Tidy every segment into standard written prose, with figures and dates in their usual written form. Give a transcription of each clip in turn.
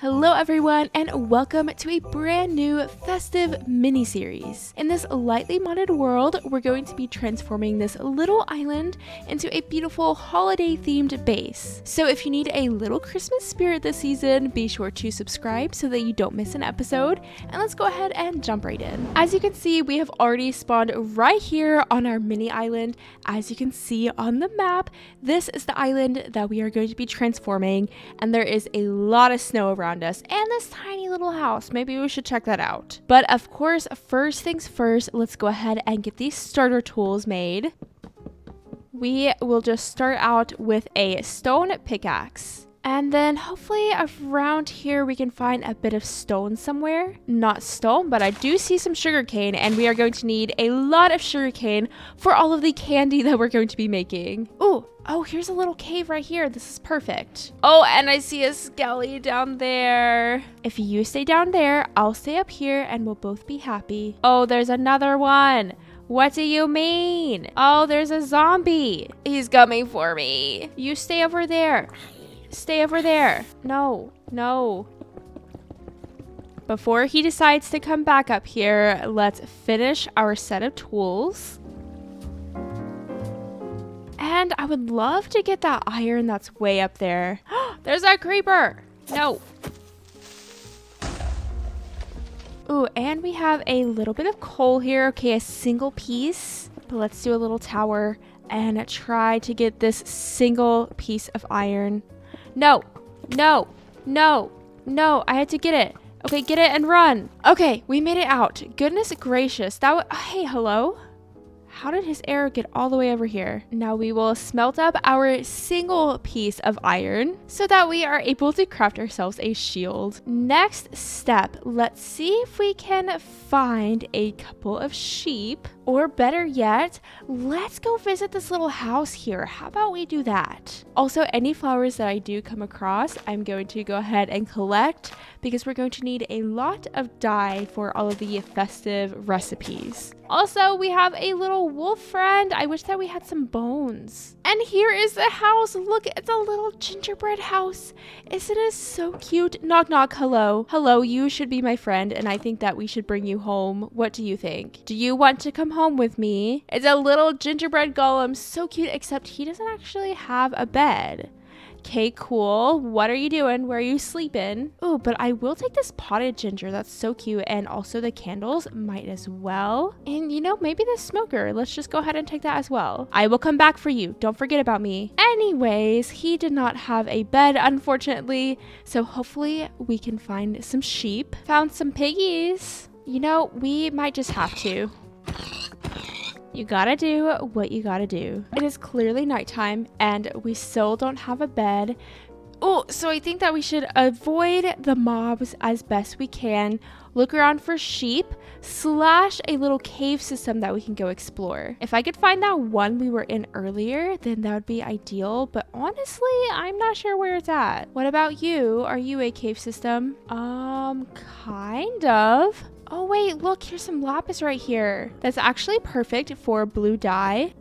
Hello everyone, and welcome to a brand new festive mini-series. In this lightly modded world, we're going to be transforming this little island into a beautiful holiday-themed base. So if you need a little Christmas spirit this season, be sure to subscribe so that you don't miss an episode, and let's go ahead and jump right in. As you can see, we have already spawned right here on our mini island. As you can see on the map, this is the island that we are going to be transforming, and there is a lot of snow around us and this tiny little house. Maybe we should check that out. But of course, first things first, let's go ahead and get these starter tools made. We will just start out with a stone pickaxe. And then hopefully around here we can find a bit of stone somewhere. Not stone, but I do see some sugarcane, and we are going to need a lot of sugarcane for all of the candy that we're going to be making. Oh, here's a little cave right here. This is perfect. Oh, and I see a skelly down there. If you stay down there, I'll stay up here and we'll both be happy. Oh, there's another one. What do you mean? Oh, there's a zombie. He's coming for me. You stay over there. Stay over there. No. Before he decides to come back up here, let's finish our set of tools. And I would love to get that iron that's way up there. There's that creeper. No. Ooh, and we have a little bit of coal here. Okay, a single piece. But let's do a little tower and try to get this single piece of iron. No. I had to get it. Okay, get it and run. Okay, we made it out. Goodness gracious. Hey, hello? How did his arrow get all the way over here? Now we will smelt up our single piece of iron so that we are able to craft ourselves a shield. Next step, let's see if we can find a couple of sheep, or better yet, let's go visit this little house here. How about we do that? Also, any flowers that I do come across, I'm going to go ahead and collect because we're going to need a lot of dye for all of the festive recipes. Also, we have a little wolf friend. I wish that we had some bones. And here is the house. Look, it's a little gingerbread house. Isn't it so cute? Knock, knock. Hello. Hello, you should be my friend, and I think that we should bring you home. What do you think? Do you want to come home with me? It's a little gingerbread golem. So cute, except he doesn't actually have a bed. Okay, cool. What are you doing? Where are you sleeping? Oh, but I will take this potted ginger. That's so cute. And also the candles might as well. And you know, maybe the smoker. Let's just go ahead and take that as well. I will come back for you. Don't forget about me. Anyways, he did not have a bed, unfortunately. So hopefully we can find some sheep. Found some piggies. You know, we might just have to. You gotta do what you gotta do. It is clearly nighttime and we still don't have a bed. Oh, so I think that we should avoid the mobs as best we can. Look around for sheep / a little cave system that we can go explore. If I could find that one we were in earlier, then that would be ideal. But honestly, I'm not sure where it's at. What about you? Are you a cave system? Kind of. Oh wait, look, here's some lapis right here. That's actually perfect for blue dye.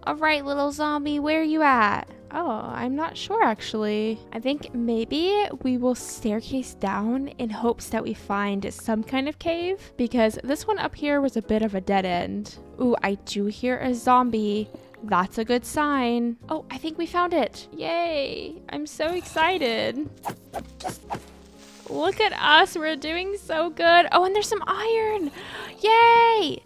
All right, little zombie, where are you at? Oh, I'm not sure actually. I think maybe we will staircase down in hopes that we find some kind of cave, because this one up here was a bit of a dead end. Ooh, I do hear a zombie. That's a good sign. Oh, I think we found it. Yay, I'm so excited. Look at us, we're doing so good. Oh, and there's some iron. Yay!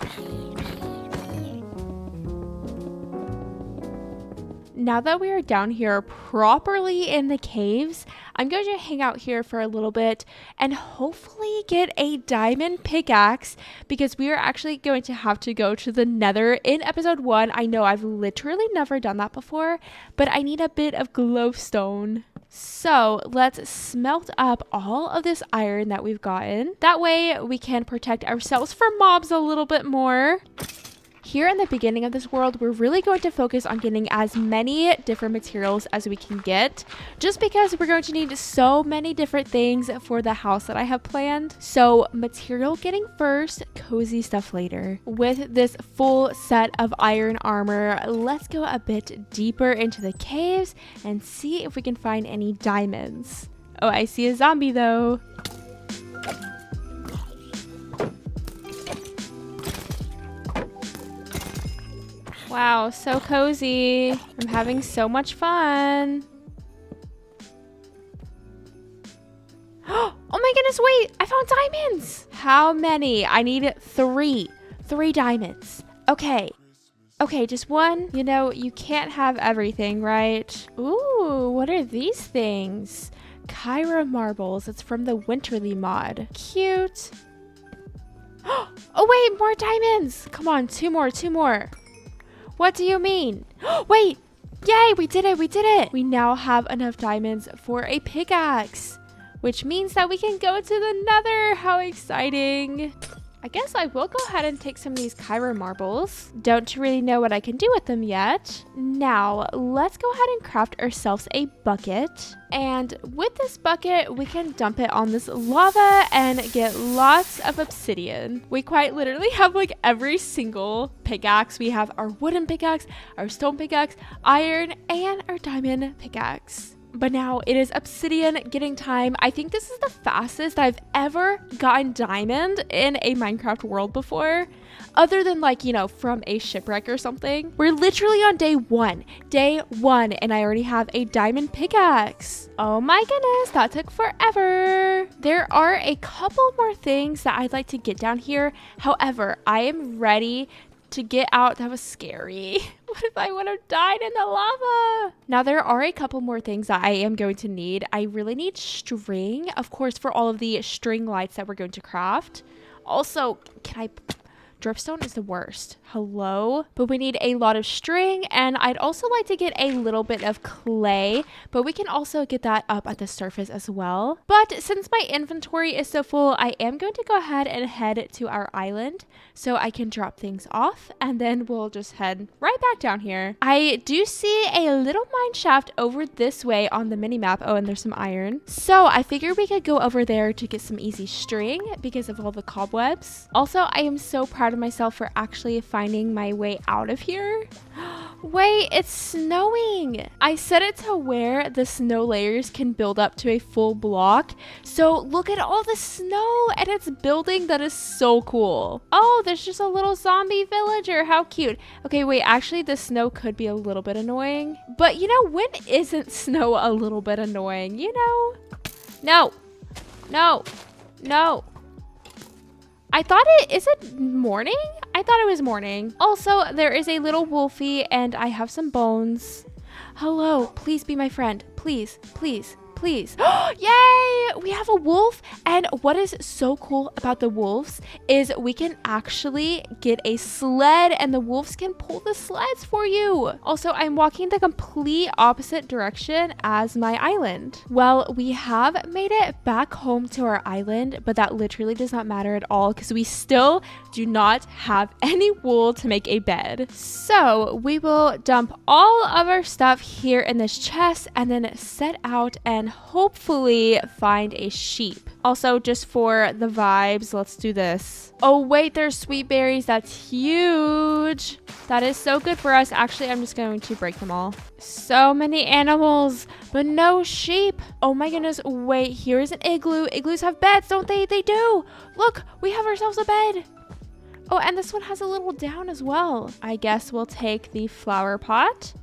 Now that we are down here properly in the caves, I'm going to hang out here for a little bit and hopefully get a diamond pickaxe, because we are actually going to have to go to the Nether in episode 1. I know I've literally never done that before, but I need a bit of glowstone. So let's smelt up all of this iron that we've gotten. That way we can protect ourselves from mobs a little bit more. Here in the beginning of this world, we're really going to focus on getting as many different materials as we can get, just because we're going to need so many different things for the house that I have planned. So material getting first, cozy stuff later. With this full set of iron armor, let's go a bit deeper into the caves and see if we can find any diamonds. Oh, I see a zombie though. Wow, so cozy. I'm having so much fun. Oh my goodness, wait, I found diamonds. How many? I need 3. 3 diamonds. Okay. Okay, just one. You know, you can't have everything, right? Ooh, what are these things? Kyra marbles. It's from the Winterly mod. Cute. Oh wait, more diamonds. Come on, 2 more, 2 more. What do you mean? Wait, yay, we did it, we did it. We now have enough diamonds for a pickaxe, which means that we can go to the Nether. How exciting. I guess I will go ahead and take some of these Kyra marbles. Don't really know what I can do with them yet. Now, let's go ahead and craft ourselves a bucket. And with this bucket, we can dump it on this lava and get lots of obsidian. We quite literally have like every single pickaxe. We have our wooden pickaxe, our stone pickaxe, iron, and our diamond pickaxe. But now it is obsidian getting time. I think this is the fastest I've ever gotten diamond in a Minecraft world before. Other than like, you know, from a shipwreck or something. We're literally on day 1. Day 1 and I already have a diamond pickaxe. Oh my goodness, that took forever. There are a couple more things that I'd like to get down here. However, I am ready to get out. That was scary. What if I would have died in the lava? Now there are a couple more things that I am going to need. I really need string, of course, for all of the string lights that we're going to craft. Also, dripstone is the worst. Hello? But we need a lot of string, and I'd also like to get a little bit of clay, but we can also get that up at the surface as well. But since my inventory is so full, I am going to go ahead and head to our island so I can drop things off, and then we'll just head right back down here. I do see a little mine shaft over this way on the mini map. Oh, and there's some iron. So I figured we could go over there to get some easy string because of all the cobwebs. Also, I am so proud of myself for actually finding my way out of here. Wait, it's snowing. I set it to where the snow layers can build up to a full block. So look at all the snow and it's building. That is so cool. Oh, there's just a little zombie villager. How cute. Okay, wait, actually the snow could be a little bit annoying. But you know, when isn't snow a little bit annoying? You know? No. No. No. I thought is it morning? I thought it was morning. Also, there is a little wolfie and I have some bones. Hello, please be my friend. Please, please, please. Yay! We have a wolf. And what is so cool about the wolves is we can actually get a sled and the wolves can pull the sleds for you. Also, I'm walking the complete opposite direction as my island. Well, we have made it back home to our island, but that literally does not matter at all because we still do not have any wool to make a bed. So we will dump all of our stuff here in this chest and then set out and hopefully find a sheep. Also, just for the vibes, let's do this. Oh wait, there's sweet berries. That's huge. That is so good for us. Actually, I'm just going to break them all. So many animals, but no sheep. Oh my goodness. Wait, here's an igloo. Igloos have beds, don't they? They do. Look, we have ourselves a bed. Oh, and this one has a little down as well. I guess we'll take the flower pot.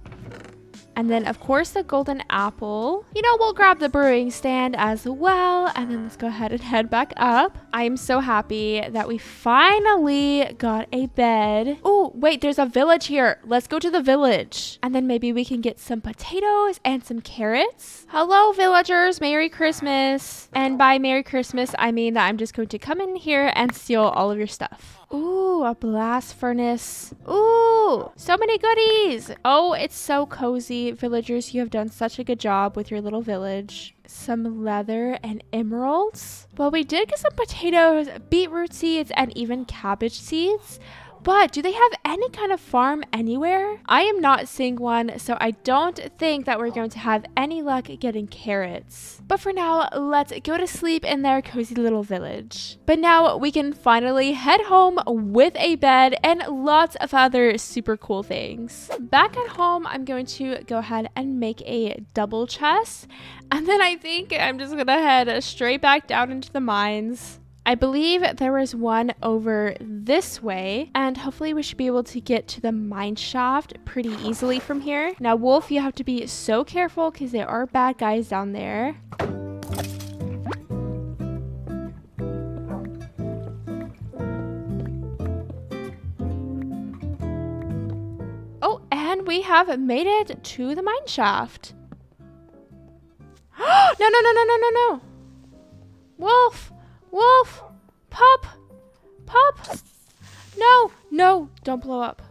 And then, of course, the golden apple. You know, we'll grab the brewing stand as well. And then let's go ahead and head back up. I am so happy that we finally got a bed. Oh, wait, there's a village here. Let's go to the village. And then maybe we can get some potatoes and some carrots. Hello, villagers. Merry Christmas. And by Merry Christmas, I mean that I'm just going to come in here and steal all of your stuff. Ooh, a blast furnace. Ooh, so many goodies. Oh, it's so cozy. Villagers, you have done such a good job with your little village. Some leather and emeralds. Well, we did get some potatoes, beetroot seeds, and even cabbage seeds. But do they have any kind of farm anywhere? I am not seeing one, so I don't think that we're going to have any luck getting carrots. But for now, let's go to sleep in their cozy little village. But now we can finally head home with a bed and lots of other super cool things. Back at home, I'm going to go ahead and make a double chest. And then I think I'm just gonna head straight back down into the mines. I believe there was one over this way, and hopefully we should be able to get to the mine shaft pretty easily from here. Now, Wolf, you have to be so careful because there are bad guys down there. Oh, and we have made it to the mine shaft. No, no, no, no, no, no, no. Wolf, Wolf, Pup, Pup. No, no, don't blow up.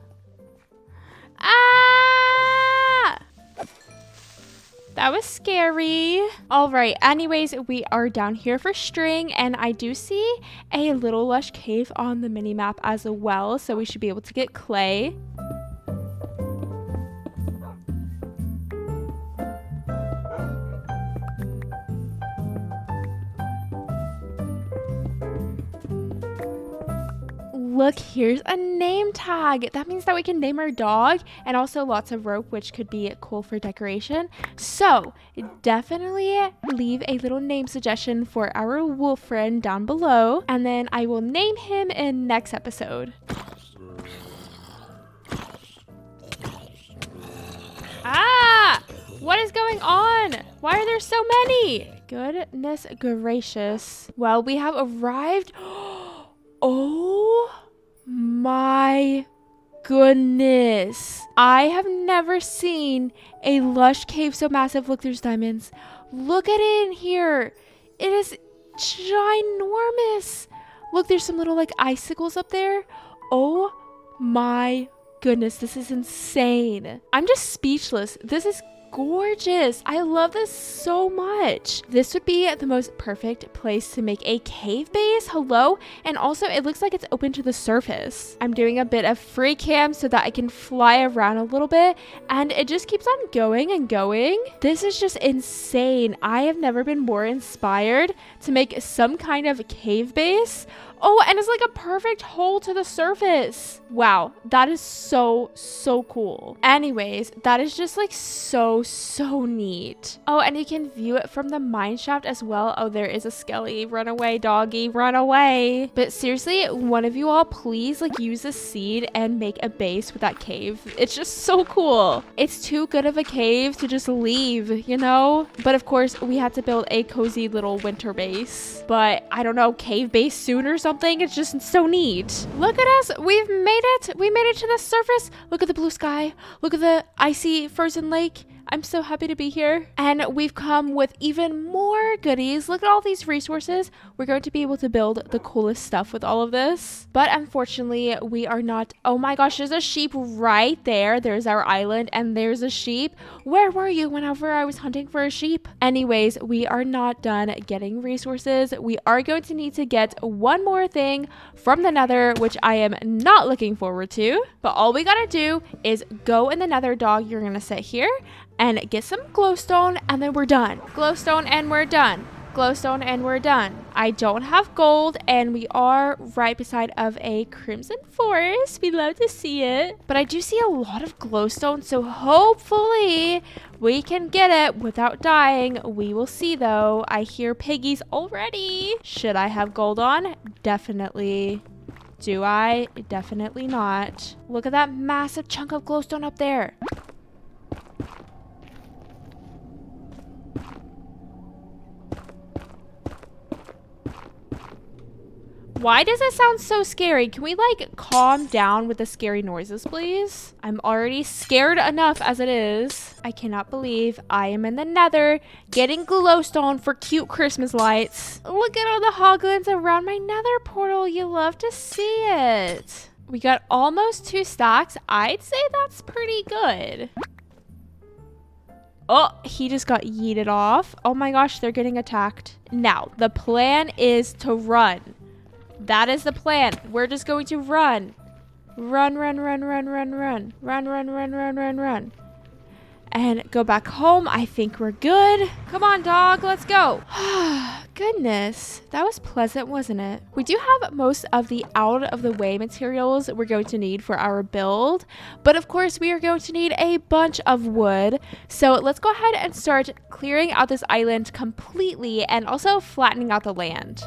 Ah! That was scary. All right, anyways, we are down here for string, and I do see a little lush cave on the mini map as well, so we should be able to get clay. Look, here's a name tag. That means that we can name our dog, and also lots of rope, which could be cool for decoration. So definitely leave a little name suggestion for our wolf friend down below, and then I will name him in next episode. Ah! What is going on? Why are there so many? Goodness gracious. Well, we have arrived. Oh my goodness. I have never seen a lush cave so massive. Look, there's diamonds. Look at it in here. It is ginormous. Look, there's some little like icicles up there. Oh my goodness, this is insane. I'm just speechless. This is gorgeous. I love this so much. This would be the most perfect place to make a cave base. Hello. And also it looks like it's open to the surface. I'm doing a bit of free cam so that I can fly around a little bit, and it just keeps on going and going. This is just insane. I have never been more inspired to make some kind of cave base. Oh, and it's like a perfect hole to the surface. Wow, that is so cool. Anyways, that is just like so neat. Oh, and you can view it from the mine shaft as well. Oh, there is a skelly. Run away, doggy, run away. But seriously, one of you all please like use the seed and make a base with that cave. It's just so cool. It's too good of a cave to just leave, you know? But of course, we had to build a cozy little winter base. But I don't know, cave base soon or something. It's just so neat. Look at us. We've made it. We made it to the surface. Look at the blue sky. Look at the icy frozen lake. I'm so happy to be here. And we've come with even more goodies. Look at all these resources. We're going to be able to build the coolest stuff with all of this. But unfortunately, we are not. Oh my gosh, there's a sheep right there. There's our island and there's a sheep. Where were you whenever I was hunting for a sheep? Anyways, we are not done getting resources. We are going to need to get one more thing from the nether, which I am not looking forward to. But all we gotta do is go in the nether, dog. You're gonna sit here and get some glowstone, and then we're done. Glowstone and we're done. Glowstone and we're done. I don't have gold, and we are right beside of a crimson forest. We love to see it. But I do see a lot of glowstone, so hopefully we can get it without dying. We will see though. I hear piggies already. Should I have gold on? Definitely. Do I? Definitely not. Look at that massive chunk of glowstone up there. Why does it sound so scary? Can we like calm down with the scary noises, please? I'm already scared enough as it is. I cannot believe I am in the nether getting glowstone for cute Christmas lights. Look at all the hoglins around my nether portal. You love to see it. We got almost 2 stacks. I'd say that's pretty good. Oh, he just got yeeted off. Oh my gosh, they're getting attacked. Now, the plan is to run. That is the plan. We're just going to run. Run, run, run, run, run, run. Run, run, run, run, run, run. And go back home. I think we're good. Come on, dog. Let's go. Goodness. That was pleasant, wasn't it? We do have most of the out of the way materials we're going to need for our build. But of course, we are going to need a bunch of wood. So let's go ahead and start clearing out this island completely and also flattening out the land.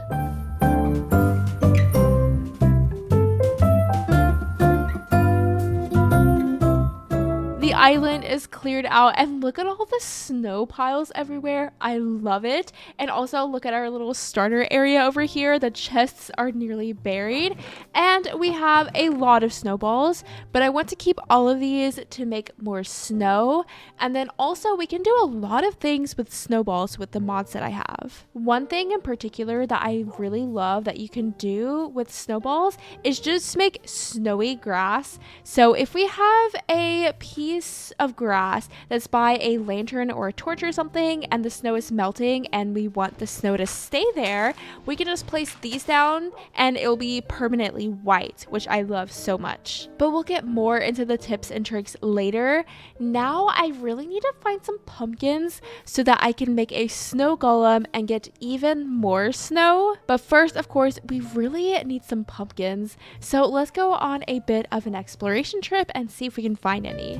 The island is cleared out and look at all the snow piles everywhere. I love it. And also look at our little starter area over here. The chests are nearly buried and we have a lot of snowballs, but I want to keep all of these to make more snow. And then also we can do a lot of things with snowballs with the mods that I have. One thing in particular that I really love that you can do with snowballs is just make snowy grass. So if we have a piece of grass that's by a lantern or a torch or something and the snow is melting and we want the snow to stay there, we can just place these down and it'll be permanently white, which I love so much. But we'll get more into the tips and tricks later. Now I really need to find some pumpkins so that I can make a snow golem and get even more snow. But first, of course, we really need some pumpkins. So let's go on a bit of an exploration trip and see if we can find any.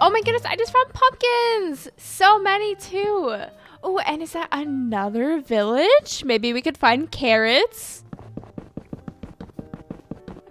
Oh my goodness, I just found pumpkins! So many too! Oh, and is that another village? Maybe we could find carrots.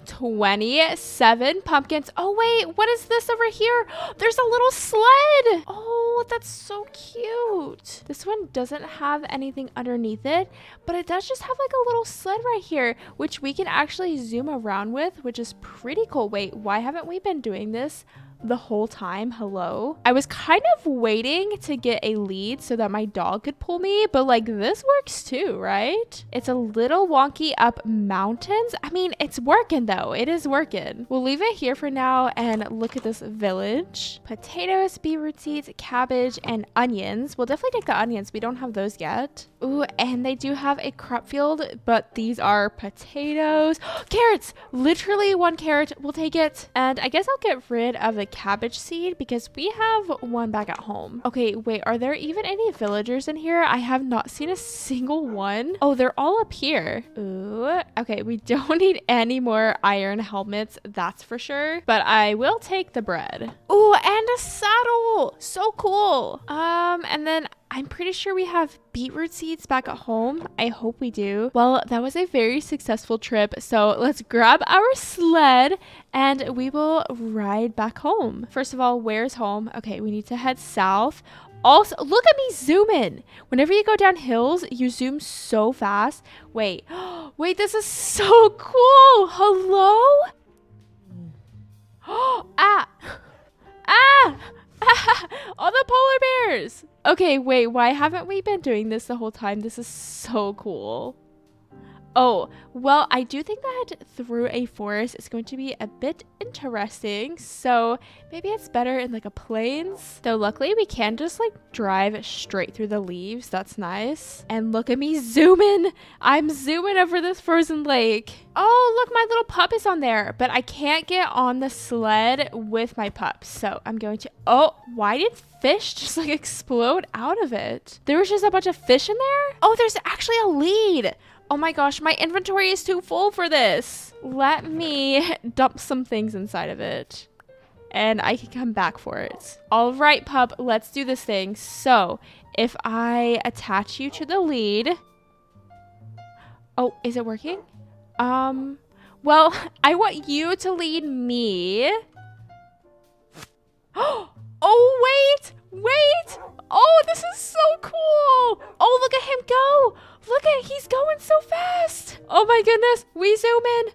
27 pumpkins. Oh wait, what is this over here? There's a little sled. Oh, that's so cute. This one doesn't have anything underneath it, but it does just have like a little sled right here, which we can actually zoom around with, which is pretty cool. Wait, why haven't we been doing this the whole time? Hello? I was kind of waiting to get a lead so that my dog could pull me, but like this works too, right? It's a little wonky up mountains. I mean, it's working though. It is working. We'll leave it here for now and look at this village. Potatoes, beetroot seeds, cabbage, and onions. We'll definitely take the onions. We don't have those yet. Ooh, and they do have a crop field, but these are potatoes. Carrots! Literally one carrot. We'll take it. And I guess I'll get rid of the cabbage seed because we have one back at home. Okay, wait, are there even any villagers in here? I have not seen a single one. Oh, they're all up here. Ooh, okay, we don't need any more iron helmets, that's for sure, but I will take the bread. Ooh, and a saddle! So cool! And then I'm pretty sure we have beetroot seeds back at home. I hope we do. Well, that was a very successful trip. So let's grab our sled and we will ride back home. First of all, where's home? Okay, we need to head south. Also, look at me zoom in. Whenever you go down hills, you zoom so fast. Wait, wait, this is so cool. Hello? Ah, ah. All the polar bears. Okay, wait, why haven't we been doing this the whole time? This is so cool. Oh, well, I do think that through a forest is going to be a bit interesting. So maybe it's better in like a plains. Though luckily we can just like drive straight through the leaves. That's nice. And look at me zooming. I'm zooming over this frozen lake. Oh, look, my little pup is on there, but I can't get on the sled with my pup. So I'm going to, oh, why did fish just like explode out of it? There was just a bunch of fish in there. Oh, there's actually a lead. Oh my gosh, my inventory is too full for this. Let me dump some things inside of it and I can come back for it. All right, pup, let's do this thing. So if I attach you to the lead. Oh, is it working? Well, I want you to lead me. Oh, wait. Oh, this is so cool. Oh, look at him go. Look at, he's going so fast. Oh my goodness. We zoom in.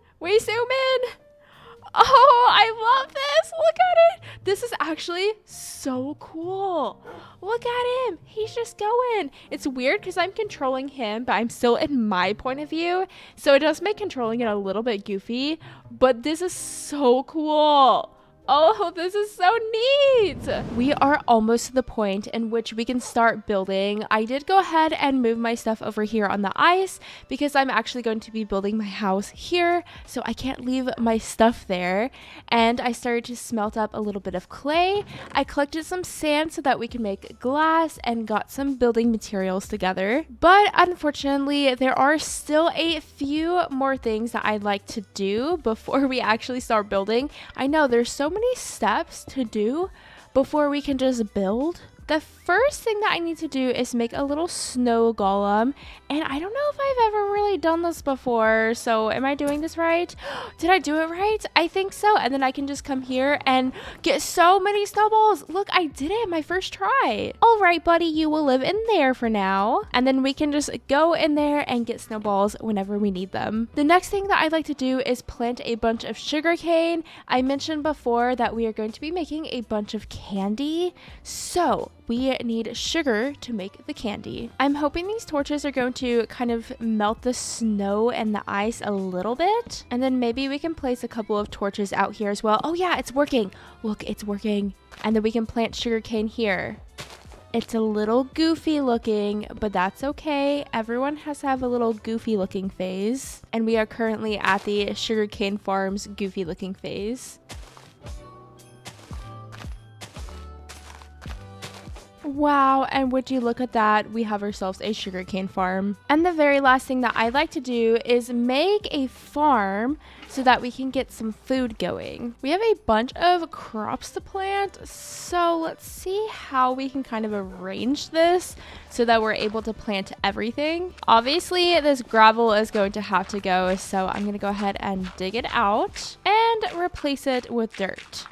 Oh, I love this. Look at it. This is actually so so cool. Look at him. He's just going. It's weird because I'm controlling him, but I'm still in my point of view. So it does make controlling it a little bit goofy, but this is so cool. Oh, this is so neat. We are almost to the point in which we can start building. I did go ahead and move my stuff over here on the ice because I'm actually going to be building my house here, so I can't leave my stuff there. And I started to smelt up a little bit of clay. I collected some sand so that we can make glass and got some building materials together. But unfortunately, there are still a few more things that I'd like to do before we actually start building. I know there's so many steps to do before we can just build. The first thing that I need to do is make a little snow golem, and I don't know if I've ever really done this before, so am I doing this right? Did I do it right? I think so. And then I can just come here and get so many snowballs. Look, I did it my first try. All right, buddy, you will live in there for now, and then we can just go in there and get snowballs whenever we need them. The next thing that I'd like to do is plant a bunch of sugarcane. I mentioned before that we are going to be making a bunch of candy, so we need sugar to make the candy. I'm hoping these torches are going to kind of melt the snow and the ice a little bit. And then maybe we can place a couple of torches out here as well. Oh yeah, it's working. Look, it's working. And then we can plant sugarcane here. It's a little goofy looking, but that's okay. Everyone has to have a little goofy looking phase. And we are currently at the sugarcane farm's goofy looking phase. Wow, and would you look at that, we have ourselves a sugarcane farm. And the very last thing that I like to do is make a farm so that we can get some food going. We have a bunch of crops to plant, so let's see how we can kind of arrange this so that we're able to plant everything. Obviously, this gravel is going to have to go, so I'm gonna go ahead and dig it out and replace it with dirt.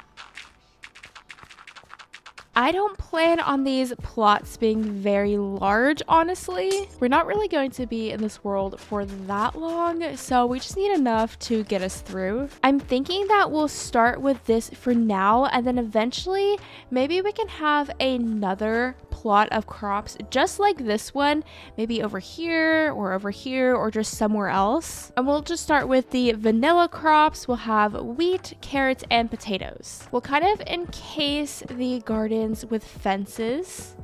I don't plan on these plots being very large, honestly. We're not really going to be in this world for that long, so we just need enough to get us through. I'm thinking that we'll start with this for now, and then eventually maybe we can have another plot of crops just like this one, maybe over here or just somewhere else. And we'll just start with the vanilla crops. We'll have wheat, carrots, and potatoes. We'll kind of encase the garden with fences.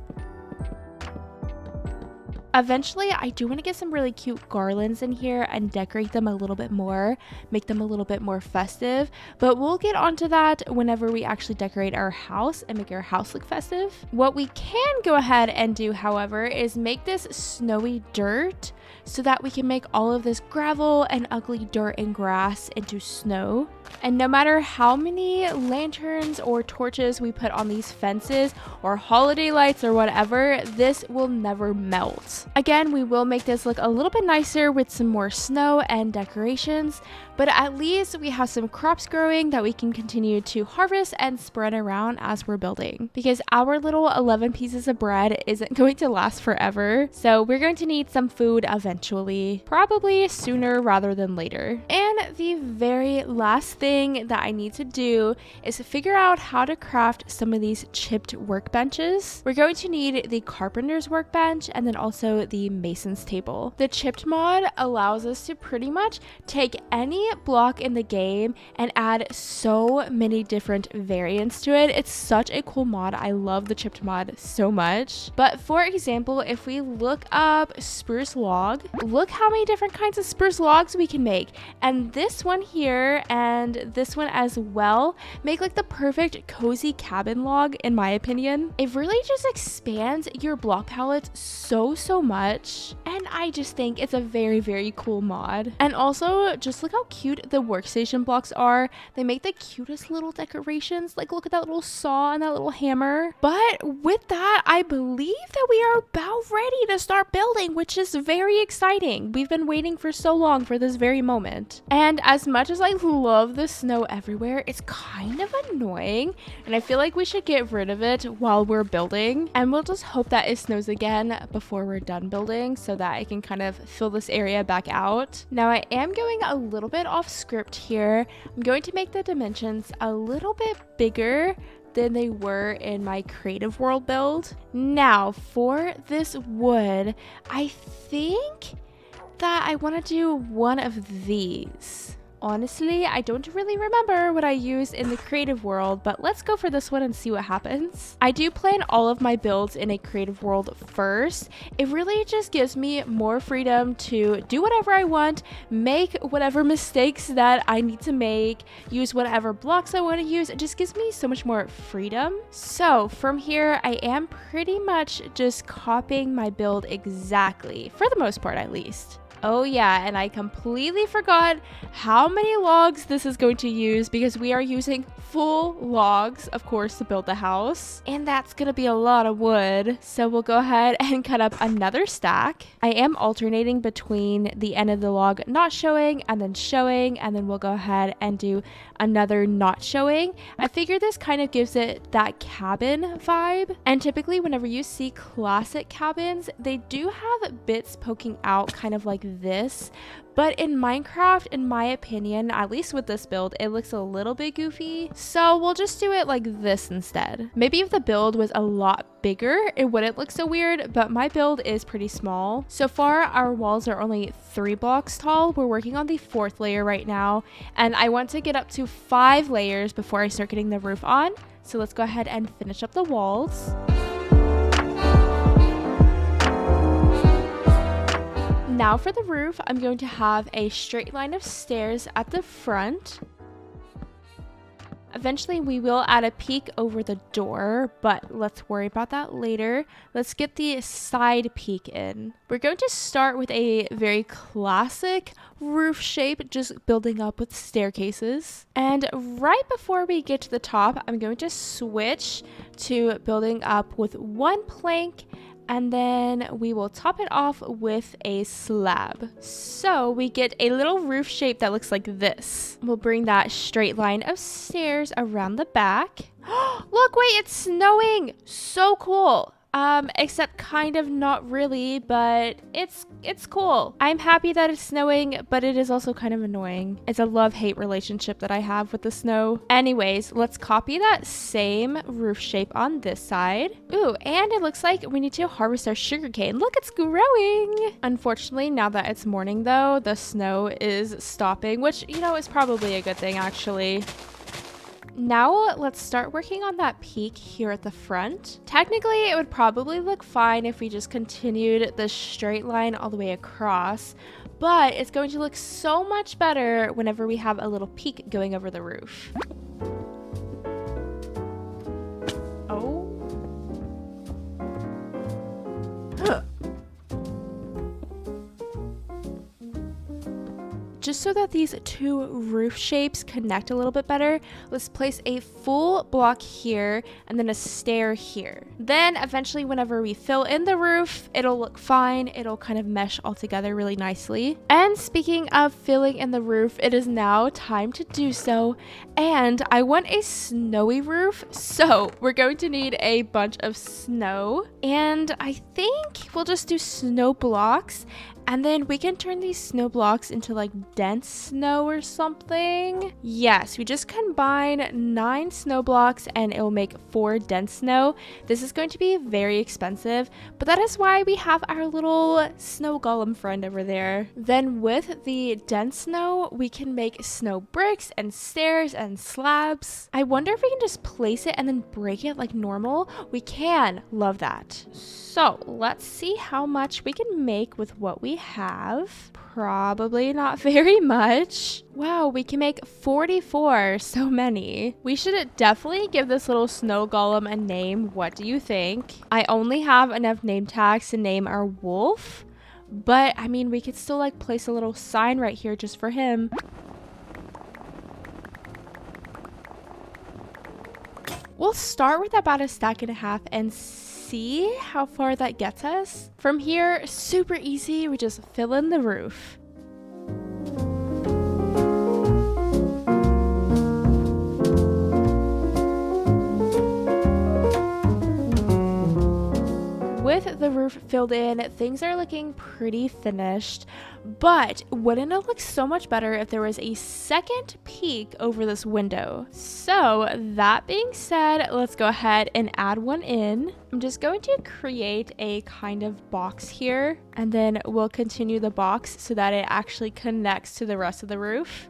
Eventually, I do want to get some really cute garlands in here and decorate them a little bit more, make them a little bit more festive, but we'll get onto that whenever we actually decorate our house and make our house look festive. What we can go ahead and do, however, is make this snowy dirt so that we can make all of this gravel and ugly dirt and grass into snow. And no matter how many lanterns or torches we put on these fences or holiday lights or whatever, this will never melt. Again, we will make this look a little bit nicer with some more snow and decorations, but at least we have some crops growing that we can continue to harvest and spread around as we're building, because our little 11 pieces of bread isn't going to last forever. So we're going to need some food eventually, probably sooner rather than later. And the very last thing that I need to do is figure out how to craft some of these chipped workbenches. We're going to need the carpenter's workbench and then also the mason's table. The chipped mod allows us to pretty much take any block in the game and add so many different variants to it. It's such a cool mod. I love the chipped mod so much. But for example, if we look up spruce log, look how many different kinds of spruce logs we can make. And this one here and this one as well make like the perfect cozy cabin log, in my opinion. It really just expands your block palette so much, and I just think it's a very cool mod. And also, just look how cute the workstation blocks are. They make the cutest little decorations. Like, look at that little saw and that little hammer. But with that, I believe that we are about ready to start building, which is very exciting. We've been waiting for so long for this very moment. And as much as I love the snow everywhere, it's kind of annoying, and I feel like we should get rid of it while we're building. And we'll just hope that it snows again before we're done building so that I can kind of fill this area back out. Now, I am going a little bit off script here. I'm going to make the dimensions a little bit bigger than they were in my creative world build. Now for this wood, I think that I want to do one of these. Honestly, I don't really remember what I used in the creative world, but let's go for this one and see what happens. I do plan all of my builds in a creative world first. It really just gives me more freedom to do whatever I want, make whatever mistakes that I need to make, use whatever blocks I want to use. It just gives me so much more freedom. So from here, I am pretty much just copying my build exactly, for the most part at least. Oh yeah, and I completely forgot how many logs this is going to use because we are using full logs, of course, to build the house. And that's gonna be a lot of wood. So we'll go ahead and cut up another stack. I am alternating between the end of the log not showing, and then we'll go ahead and do another not showing. I figure this kind of gives it that cabin vibe. And typically whenever you see classic cabins, they do have bits poking out kind of like this, but in Minecraft, in my opinion, at least with this build, it looks a little bit goofy, so we'll just do it like this instead. Maybe if the build was a lot bigger, it wouldn't look so weird, but my build is pretty small. So far, our walls are only 3 blocks tall. We're working on the 4th layer right now, and I want to get up to 5 layers before I start getting the roof on. So let's go ahead and finish up the walls. Now for the roof, I'm going to have a straight line of stairs at the front. Eventually, we will add a peak over the door, but let's worry about that later. Let's get the side peak in. We're going to start with a very classic roof shape, just building up with staircases. And right before we get to the top, I'm going to switch to building up with 1 plank, and then we will top it off with a slab. So we get a little roof shape that looks like this. We'll bring that straight line of stairs around the back. Look, wait, it's snowing. So cool. Except kind of not really, but it's cool. I'm happy that it's snowing, but it is also kind of annoying. It's a love-hate relationship that I have with the snow. Anyways, let's copy that same roof shape on this side. Ooh, and it looks like we need to harvest our sugarcane. Look, it's growing. Unfortunately, now that it's morning though, the snow is stopping, which, you know, is probably a good thing actually. Now let's start working on that peak here at the front. Technically, it would probably look fine if we just continued the straight line all the way across, but it's going to look so much better whenever we have a little peak going over the roof. Oh. Just so that these 2 roof shapes connect a little bit better, let's place a full block here and then a stair here. Then eventually whenever we fill in the roof, it'll look fine. It'll kind of mesh all together really nicely. And speaking of filling in the roof, it is now time to do so. And I want a snowy roof, so we're going to need a bunch of snow. And I think we'll just do snow blocks. And then we can turn these snow blocks into like dense snow or something. Yes, we just combine 9 snow blocks and it will make 4 dense snow. This is going to be very expensive, but that is why we have our little snow golem friend over there. Then with the dense snow, we can make snow bricks and stairs and slabs. I wonder if we can just place it and then break it like normal. We can. Love that. So let's see how much we can make with what we have. Probably not very much. Wow, we can make 44. So many. We should definitely give this little snow golem a name. What do you think? I only have enough name tags to name our wolf, but I mean, we could still like place a little sign right here just for him. We'll start with about a stack and a half and see how far that gets us. From here, super easy. We just fill in the roof. with the roof filled in, things are looking pretty finished, but wouldn't it look so much better if there was a second peek over this window? So that being said, let's go ahead and add one in. I'm just going to create a kind of box here, and then we'll continue the box so that it actually connects to the rest of the roof.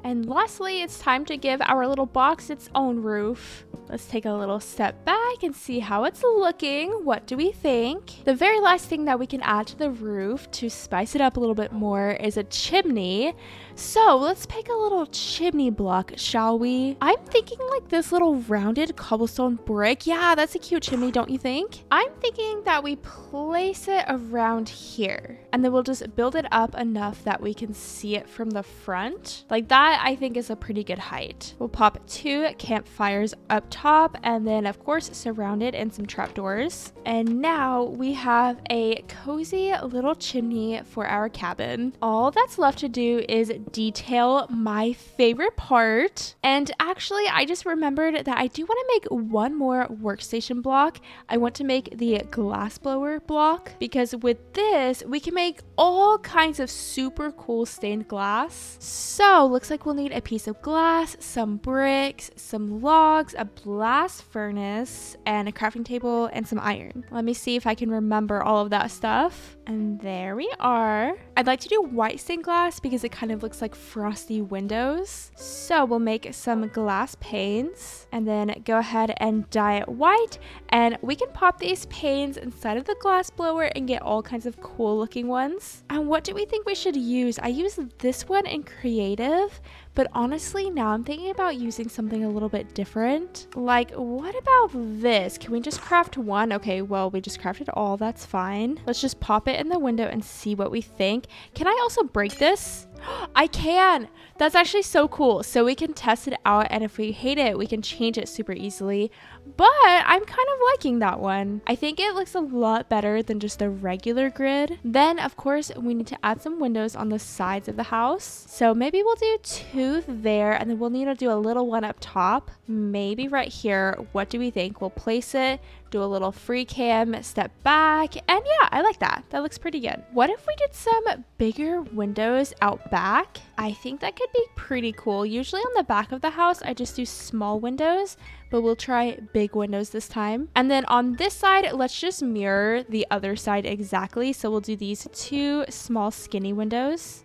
And lastly, it's time to give our little box its own roof. Let's take a little step back and see how it's looking. What do we think? The very last thing that we can add to the roof to spice it up a little bit more is a chimney. So let's pick a little chimney block, shall we? I'm thinking like this little rounded cobblestone brick. Yeah, that's a cute chimney, don't you think? I'm thinking that we place it around here, and then we'll just build it up enough that we can see it from the front. Like that, I think is a pretty good height. We'll pop 2 campfires up top, and then of course surround it in some trapdoors. And now we have a cozy little chimney for our cabin. All that's left to do is detail my favorite part. And actually, I just remembered that I do want to make one more workstation block. I want to make the glass blower block, because with this we can make all kinds of super cool stained glass. So looks like we'll need a piece of glass, some bricks, some logs, a blast furnace, and a crafting table, and some iron. Let me see if I can remember all of that stuff. And there we are. I'd like to do white stained glass because it kind of looks like frosty windows. So we'll make some glass panes and then go ahead and dye it white. And we can pop these panes inside of the glass blower and get all kinds of cool looking ones. And what do we think we should use? I use this one in creative, but honestly, now I'm thinking about using something a little bit different. Like, what about this? Can we just craft one? Okay, well, we just crafted all. That's fine. Let's just pop it in the window and see what we think. Can I also break this? I can. That's actually so cool. So we can test it out, and if we hate it, we can change it super easily. But I'm kind of liking that one. I think it looks a lot better than just a regular grid. Then, of course, we need to add some windows on the sides of the house. So maybe we'll do 2 there, and then we'll need to do a little one up top. Maybe right here. What do we think? We'll place it, do a little free cam, step back, and yeah, I like that. That looks pretty good. What if we did some bigger windows out back? I think that could be pretty cool. Usually on the back of the house, I just do small windows, but we'll try big windows this time. And then on this side, let's just mirror the other side exactly. So we'll do these 2 small skinny windows,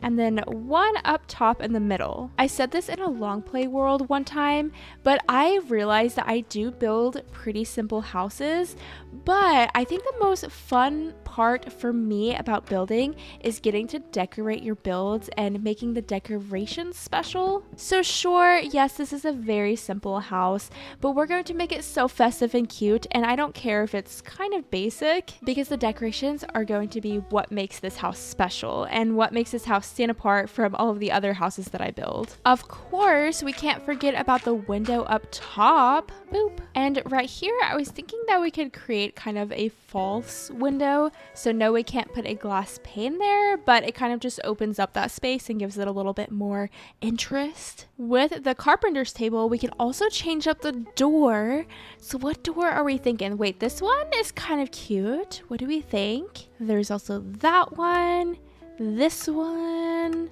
and then one up top in the middle. I said this in a long play world one time, but I realized that I do build pretty simple houses, but I think the most fun part for me about building is getting to decorate your builds and making the decorations special. So sure, yes, this is a very simple house, but we're going to make it so festive and cute, and I don't care if it's kind of basic, because the decorations are going to be what makes this house special and what makes this house stand apart from all of the other houses that I build. Of course, we can't forget about the window up top. Boop. And right here, I was thinking that we could create kind of a false window. So no, we can't put a glass pane there, but it kind of just opens up that space and gives it a little bit more interest. With the carpenter's table, we can also change up the door. So what door are we thinking? Wait, this one is kind of cute. What do we think? There's also that one. This one.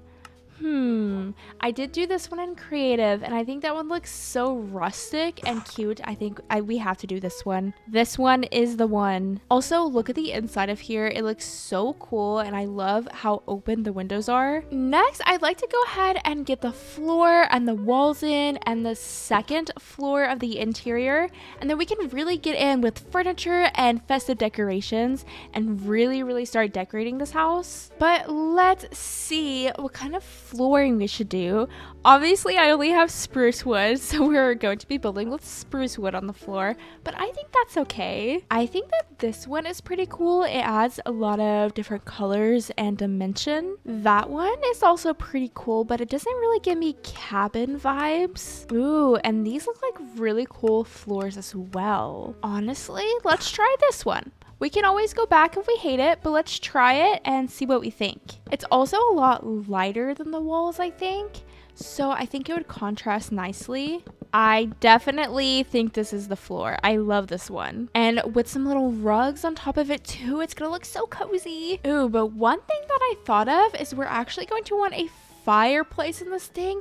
I did do this one in creative, and I think that one looks so rustic and cute. I think we have to do this one. This one is the one. Also, look at the inside of here. It looks so cool, and I love how open the windows are. Next, I'd like to go ahead and get the floor and the walls in, and the second floor of the interior, and then we can really get in with furniture and festive decorations and really start decorating this house. But let's see what kind of flooring we should do. Obviously, I only have spruce wood, so we're going to be building with spruce wood on the floor, but I think that's okay. I think that this one is pretty cool. It adds a lot of different colors and dimension. That one is also pretty cool, but it doesn't really give me cabin vibes. Ooh, and these look like really cool floors as well. Honestly, let's try this one. We can always go back if we hate it, but let's try it and see what we think. It's also a lot lighter than the walls, I think. So I think it would contrast nicely. I definitely think this is the floor. I love this one. And with some little rugs on top of it too, it's gonna look so cozy. Ooh, but one thing that I thought of is we're actually going to want a fireplace in this thing.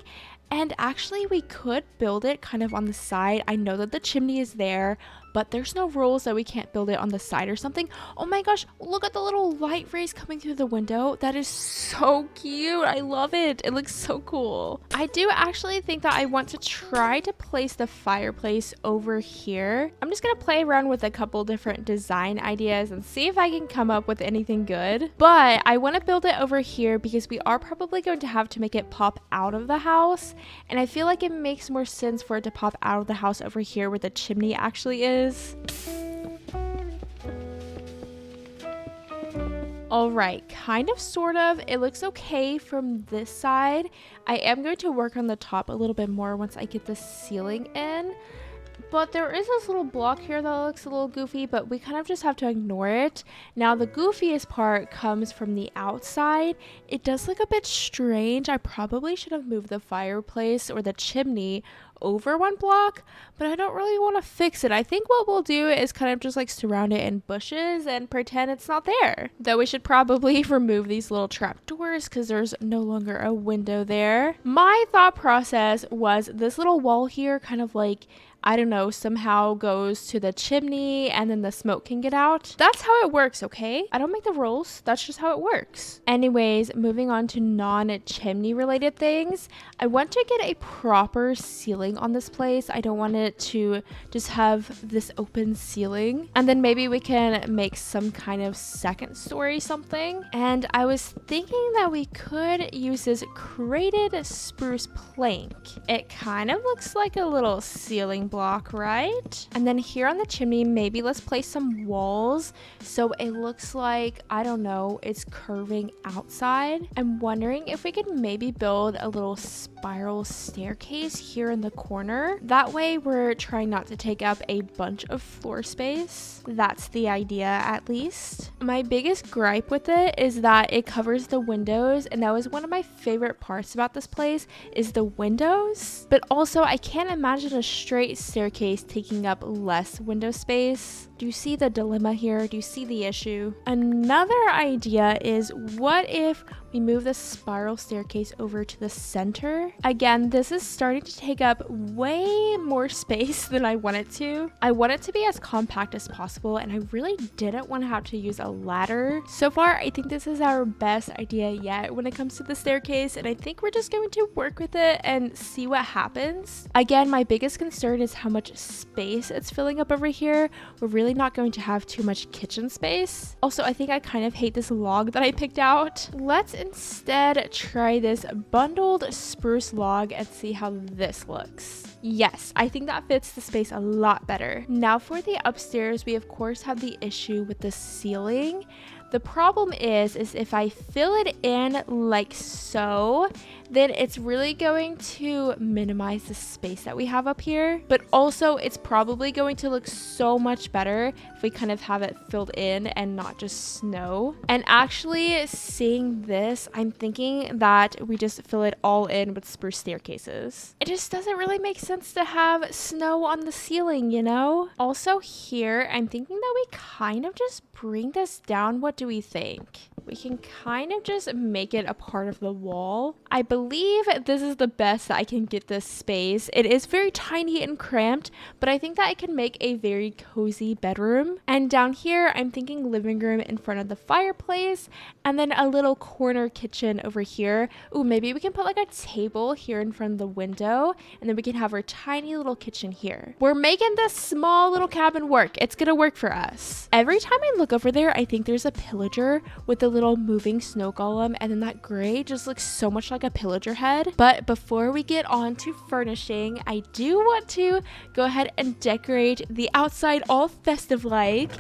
And actually we could build it kind of on the side. I know that the chimney is there, but there's no rules that we can't build it on the side or something. Oh my gosh, look at the little light rays coming through the window. That is so cute. I love it. It looks so cool. I do actually think that I want to try to place the fireplace over here. I'm just gonna play around with a couple different design ideas and see if I can come up with anything good. But I want to build it over here because we are probably going to have to make it pop out of the house. And I feel like it makes more sense for it to pop out of the house over here where the chimney actually is. Alright, kind of, sort of. It looks okay from this side. I am going to work on the top a little bit more once I get the ceiling in. But there is this little block here that looks a little goofy, but we kind of just have to ignore it. Now, the goofiest part comes from the outside. It does look a bit strange. I probably should have moved the fireplace or the chimney over one block, but I don't really want to fix it. I think what we'll do is kind of just like surround it in bushes and pretend it's not there. Though we should probably remove these little trap doors because there's no longer a window there. My thought process was this little wall here kind of like, I don't know, somehow goes to the chimney and then the smoke can get out. That's how it works, okay? I don't make the rules. That's just how it works. Anyways, moving on to non-chimney related things. I want to get a proper ceiling on this place. I don't want it to just have this open ceiling. And then maybe we can make some kind of second story something. And I was thinking that we could use this crated spruce plank. It kind of looks like a little ceiling block, right? And then here on the chimney, maybe let's place some walls so it looks like, I don't know, it's curving outside. I'm wondering if we could maybe build a little spiral staircase here in the corner. That way we're trying not to take up a bunch of floor space. That's the idea, at least. My biggest gripe with it is that it covers the windows, and that was one of my favorite parts about this place is the windows. But also I can't imagine a straight staircase taking up less window space. Do you see the dilemma here? Do you see the issue? Another idea is, what if we move the spiral staircase over to the center? Again, this is starting to take up way more space than I want it to. I want it to be as compact as possible, and I really didn't want to have to use a ladder. So far, I think this is our best idea yet when it comes to the staircase, and I think we're just going to work with it and see what happens. Again, my biggest concern is how much space it's filling up over here. We're really not going to have too much kitchen space. Also, I think I kind of hate this log that I picked out. Let's instead try this bundled spruce log and see how this looks. Yes, I think that fits the space a lot better. Now for the upstairs, we of course have the issue with the ceiling. The problem is if I fill it in like so, then it's really going to minimize the space that we have up here. But also it's probably going to look so much better if we kind of have it filled in and not just snow. And actually seeing this, I'm thinking that we just fill it all in with spruce staircases. It just doesn't really make sense to have snow on the ceiling, you know? Also here, I'm thinking that we kind of just bring this down. What do we think? We can kind of just make it a part of the wall. I believe this is the best that I can get this space. It is very tiny and cramped, but I think that I can make a very cozy bedroom. And down here, I'm thinking living room in front of the fireplace, and then a little corner kitchen over here. Ooh, maybe we can put like a table here in front of the window, and then we can have our tiny little kitchen here. We're making this small little cabin work. It's gonna work for us. Every time I look over there, I think there's a pillager with the little moving snow golem, and then that gray just looks so much like a pillager head. But before we get on to furnishing, I do want to go ahead and decorate the outside all festive like.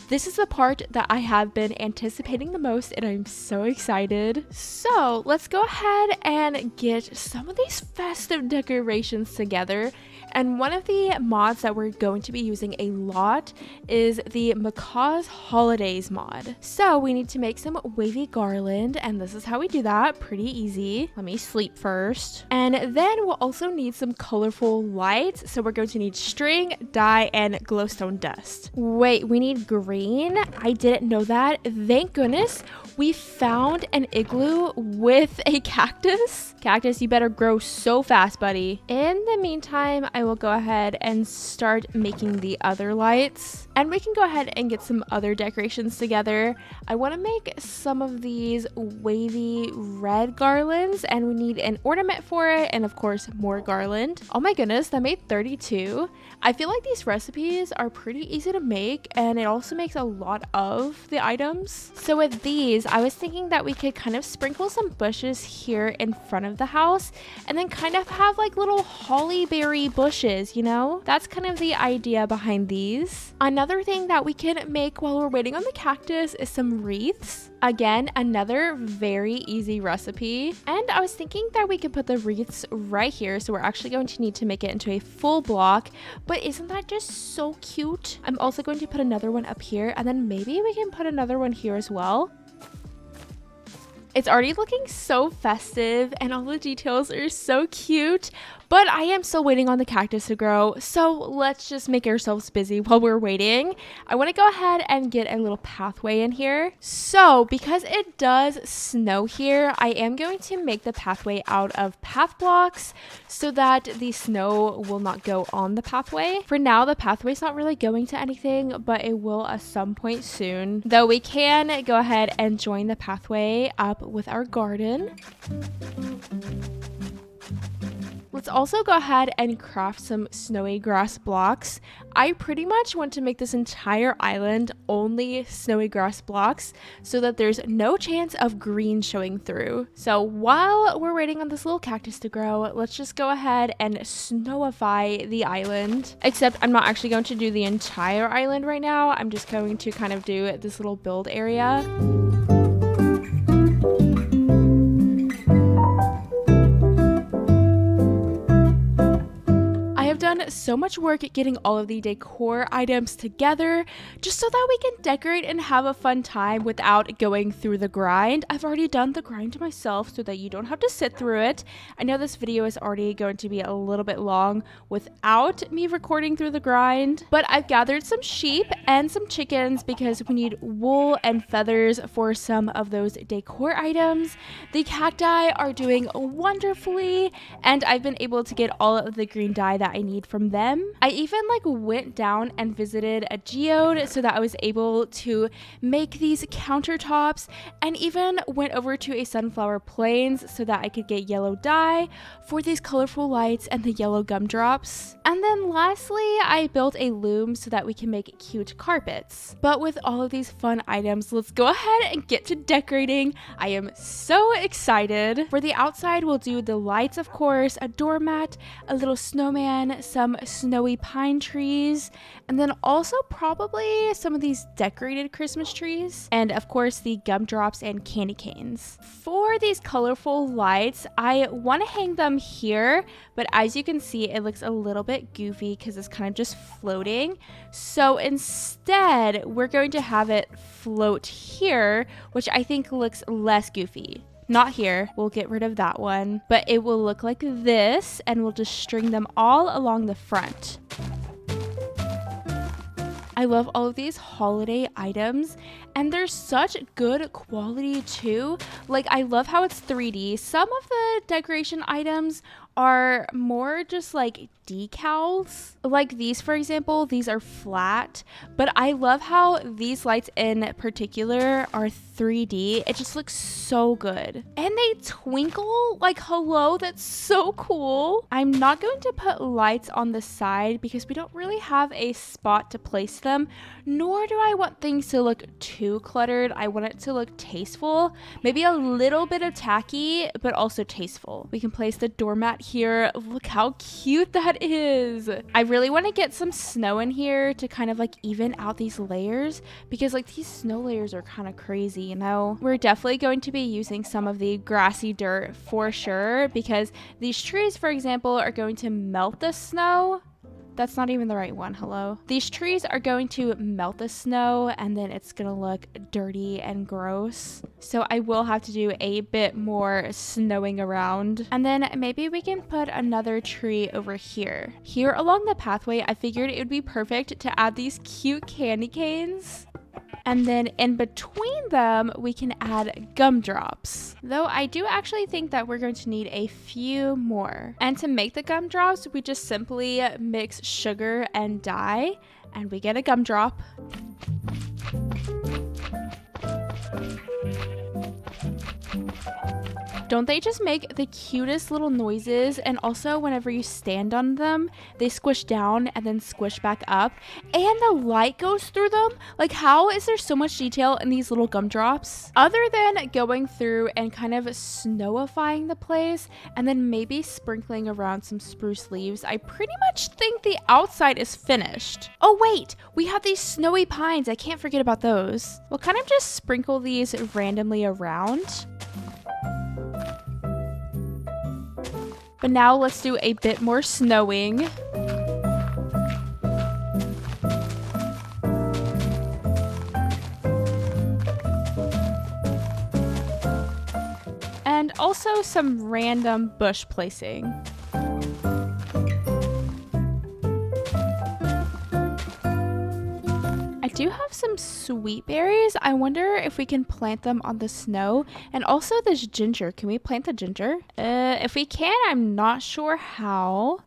This is the part that I have been anticipating the most, and I'm so excited. So let's go ahead and get some of these festive decorations together. And one of the mods that we're going to be using a lot is the Macaw's Holidays mod. So we need to make some wavy garland, and this is how we do that. Pretty easy. Let me sleep first. And then we'll also need some colorful lights. So we're going to need string, dye, and glowstone dust. Wait, we need green? I didn't know that. Thank goodness we found an igloo with a cactus. Cactus, you better grow so fast, buddy. In the meantime, I will go ahead and start making the other lights. And we can go ahead and get some other decorations together. I want to make some of these wavy red garlands, and we need an ornament for it, and of course more garland. Oh my goodness, that made 32. I feel like these recipes are pretty easy to make, and it also makes a lot of the items. So with these, I was thinking that we could kind of sprinkle some bushes here in front of the house, and then kind of have like little holly berry bushes, you know? That's kind of the idea behind these. Another thing that we can make while we're waiting on the cactus is some wreaths. Again, another very easy recipe. And I was thinking that we could put the wreaths right here, so we're actually going to need to make it into a full block. But isn't that just so cute? I'm also going to put another one up here, and then maybe we can put another one here as well. It's already looking so festive, and all the details are so cute. But I am still waiting on the cactus to grow, so let's just make ourselves busy while we're waiting. I want to go ahead and get a little pathway in here. So because it does snow here, I am going to make the pathway out of path blocks so that the snow will not go on the pathway. For now, the pathway's not really going to anything, but it will at some point soon. Though we can go ahead and join the pathway up with our garden. Let's also go ahead and craft some snowy grass blocks. I pretty much want to make this entire island only snowy grass blocks so that there's no chance of green showing through. So while we're waiting on this little cactus to grow, let's just go ahead and snowify the island. Except I'm not actually going to do the entire island right now. I'm just going to kind of do this little build area. Done so much work at getting all of the decor items together just so that we can decorate and have a fun time without going through the grind. I've already done the grind myself so that you don't have to sit through it. I know this video is already going to be a little bit long without me recording through the grind, but I've gathered some sheep and some chickens because we need wool and feathers for some of those decor items. The cacti are doing wonderfully, and I've been able to get all of the green dye that I need from them. I even went down and visited a geode so that I was able to make these countertops, and even went over to a sunflower plains so that I could get yellow dye for these colorful lights and the yellow gumdrops. And then lastly, I built a loom so that we can make cute carpets. But with all of these fun items, let's go ahead and get to decorating. I am so excited. For the outside, we'll do the lights, of course, a doormat, a little snowman, some snowy pine trees, and then also probably some of these decorated Christmas trees, and of course the gumdrops and candy canes. For these colorful lights, I want to hang them here, but as you can see, it looks a little bit goofy because it's kind of just floating. So instead, we're going to have it float here, which I think looks less goofy. Not here, we'll get rid of that one, but it will look like this, and we'll just string them all along the front. I love all of these holiday items, and they're such good quality too. I love how it's 3D. Some of the decoration items are more just decals. Like these, for example, these are flat, but I love how these lights in particular are 3D. It just looks so good. And they twinkle hello, that's so cool. I'm not going to put lights on the side because we don't really have a spot to place them, nor do I want things to look too cluttered. I want it to look tasteful, maybe a little bit of tacky, but also tasteful. We can place the doormat here. Look how cute that is. I really want to get some snow in here to kind of like even out these layers, because like these snow layers are kind of crazy, you know? We're definitely going to be using some of the grassy dirt for sure, because these trees, for example, are going to melt the snow. That's not even the right one. Hello. These trees are going to melt the snow and then it's going to look dirty and gross. So I will have to do a bit more snowing around. And then maybe we can put another tree over here. Here along the pathway, I figured it would be perfect to add these cute candy canes. And then in between them, we can add gumdrops. Though I do actually think that we're going to need a few more. And to make the gumdrops, we just simply mix sugar and dye, and we get a gumdrop. Don't they just make the cutest little noises? And also whenever you stand on them, they squish down and then squish back up. And the light goes through them. Like, how is there so much detail in these little gumdrops? Other than going through and kind of snowifying the place and then maybe sprinkling around some spruce leaves, I pretty much think the outside is finished. Oh wait, we have these snowy pines. I can't forget about those. We'll kind of just sprinkle these randomly around. But now let's do a bit more snowing. And also some random bush placing. I do have some sweet berries. I wonder if we can plant them on the snow. And also this ginger. Can we plant the ginger? If we can, I'm not sure how.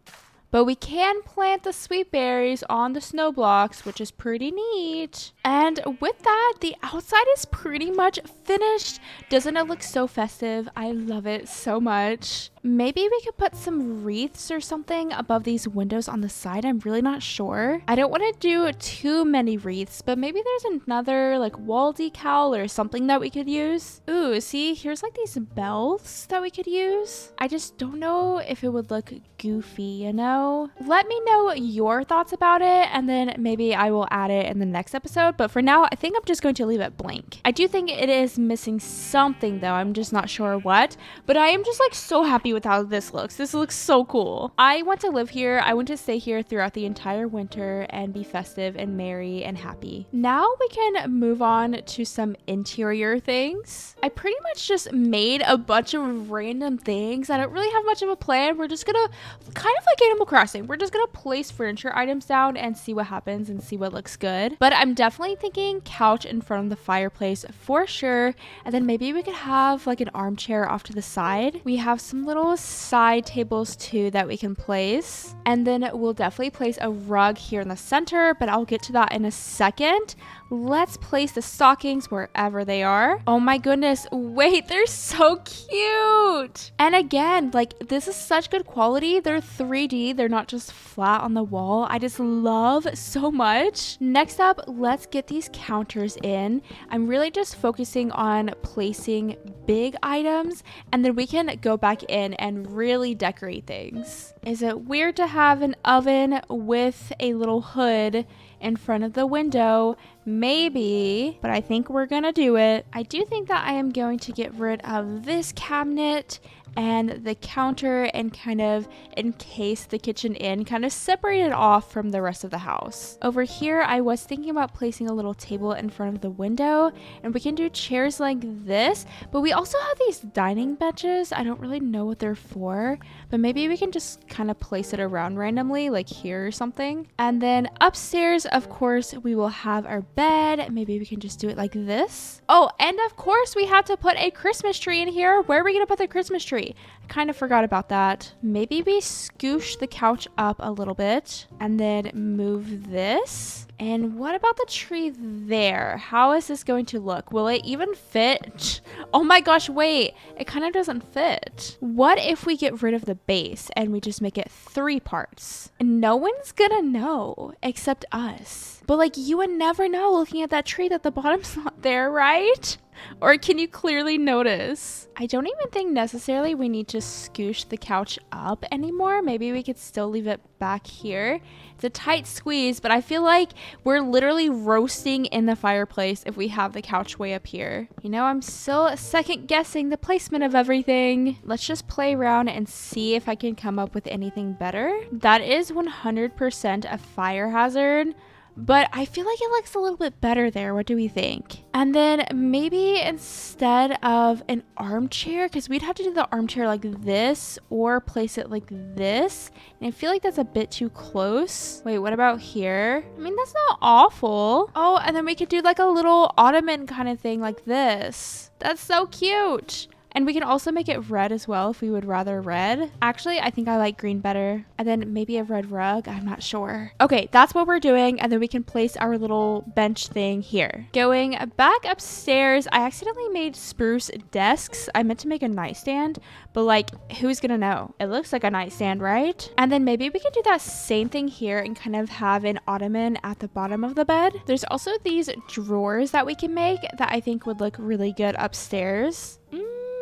But we can plant the sweet berries on the snow blocks, which is pretty neat. And with that, the outside is pretty much finished. Doesn't it look so festive? I love it so much. Maybe we could put some wreaths or something above these windows on the side. I'm really not sure. I don't want to do too many wreaths, but maybe there's another like wall decal or something that we could use. Ooh, see, here's like these bells that we could use. I just don't know if it would look goofy, you know? Let me know your thoughts about it, and then maybe I will add it in the next episode. But for now, I think I'm just going to leave it blank. I do think it is missing something though. I'm just not sure what, but I am just like so happy with how this looks. This looks so cool. I want to live here. I want to stay here throughout the entire winter and be festive and merry and happy. Now we can move on to some interior things. I pretty much just made a bunch of random things. I don't really have much of a plan. We're just gonna, kind of like Animal Crossing, we're just gonna place furniture items down and see what happens and see what looks good. But I'm definitely thinking couch in front of the fireplace for sure. And then maybe we could have like an armchair off to the side. We have some little side tables too that we can place. And then we'll definitely place a rug here in the center, but I'll get to that in a second. Let's place the stockings wherever they are. Oh my goodness, wait, they're so cute. And again, like this is such good quality. They're 3D, they're not just flat on the wall. I just love so much. Next up, let's get these counters in. I'm really just focusing on placing big items, and then we can go back in and really decorate things. Is it weird to have an oven with a little hood in front of the window? Maybe, but I think we're gonna do it. I do think that I am going to get rid of this cabinet and the counter and kind of encase the kitchen in, kind of separate it off from the rest of the house. Over here, I was thinking about placing a little table in front of the window, and we can do chairs like this, but we also have these dining benches. I don't really know what they're for, but maybe we can just kind of place it around randomly, like here or something. And then upstairs, of course, we will have our bed. Maybe we can just do it like this. Oh, and of course, we have to put a Christmas tree in here. Where are we gonna put the Christmas tree? I kind of forgot about that. Maybe we scoosh the couch up a little bit and then move this. And what about the tree there? How is this going to look? Will it even fit? Oh my gosh, wait, it kind of doesn't fit. What if we get rid of the base and we just make it 3 parts? No one's gonna know except us. But like, you would never know looking at that tree that the bottom's not there, right? Or can you clearly notice? I don't even think necessarily we need to scoosh the couch up anymore. Maybe we could still leave it back here. It's a tight squeeze, but I feel like we're literally roasting in the fireplace if we have the couch way up here. You know, I'm still second guessing the placement of everything. Let's just play around and see if I can come up with anything better. That is 100% a fire hazard. But I feel like it looks a little bit better there. What do we think? And then maybe instead of an armchair, because we'd have to do the armchair like this or place it like this. And I feel like that's a bit too close. Wait, what about here? I mean, that's not awful. Oh, and then we could do like a little ottoman kind of thing like this. That's so cute. And we can also make it red as well if we would rather red. Actually, I think I like green better. And then maybe a red rug. I'm not sure. Okay, that's what we're doing. And then we can place our little bench thing here. Going back upstairs, I accidentally made spruce desks. I meant to make a nightstand, but like, who's gonna know? It looks like a nightstand, right? And then maybe we can do that same thing here and kind of have an ottoman at the bottom of the bed. There's also these drawers that we can make that I think would look really good upstairs.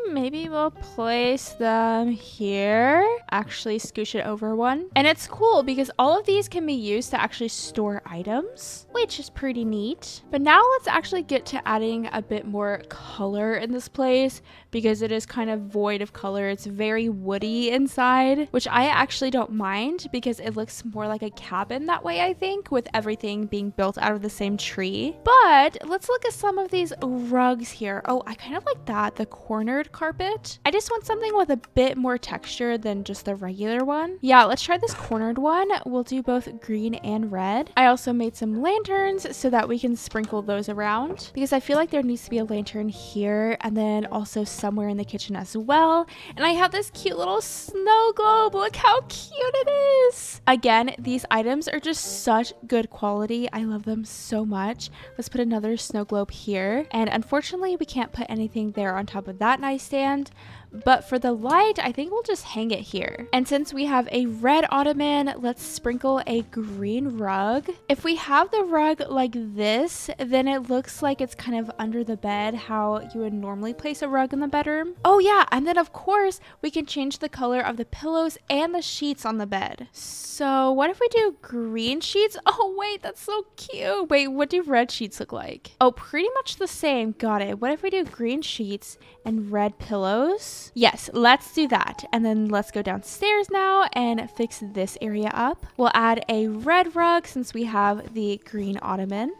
Maybe we'll place them here. Actually scoosh it over one. And it's cool because all of these can be used to actually store items, which is pretty neat. But now let's actually get to adding a bit more color in this place because it is kind of void of color. It's very woody inside, which I actually don't mind because it looks more like a cabin that way, I think, with everything being built out of the same tree. But let's look at some of these rugs here. Oh, I kind of like that, the cornered carpet. I just want something with a bit more texture than just the regular one. Yeah, let's try this cornered one. We'll do both green and red. I also made some lanterns so that we can sprinkle those around because I feel like there needs to be a lantern here and then also somewhere in the kitchen as well. And I have this cute little snow globe. Look how cute it is. Again, these items are just such good quality. I love them so much. Let's put another snow globe here. And unfortunately, we can't put anything there on top of that nice stand. But for the light, I think we'll just hang it here. And since we have a red ottoman, let's sprinkle a green rug. If we have the rug like this, then it looks like it's kind of under the bed, how you would normally place a rug in the bedroom. Oh yeah, and then of course, we can change the color of the pillows and the sheets on the bed. So what if we do green sheets? Oh wait, that's so cute. Wait, what do red sheets look like? Oh, pretty much the same. Got it. What if we do green sheets and red pillows? Yes, let's do that. And then let's go downstairs now and fix this area up. We'll add a red rug since we have the green ottoman.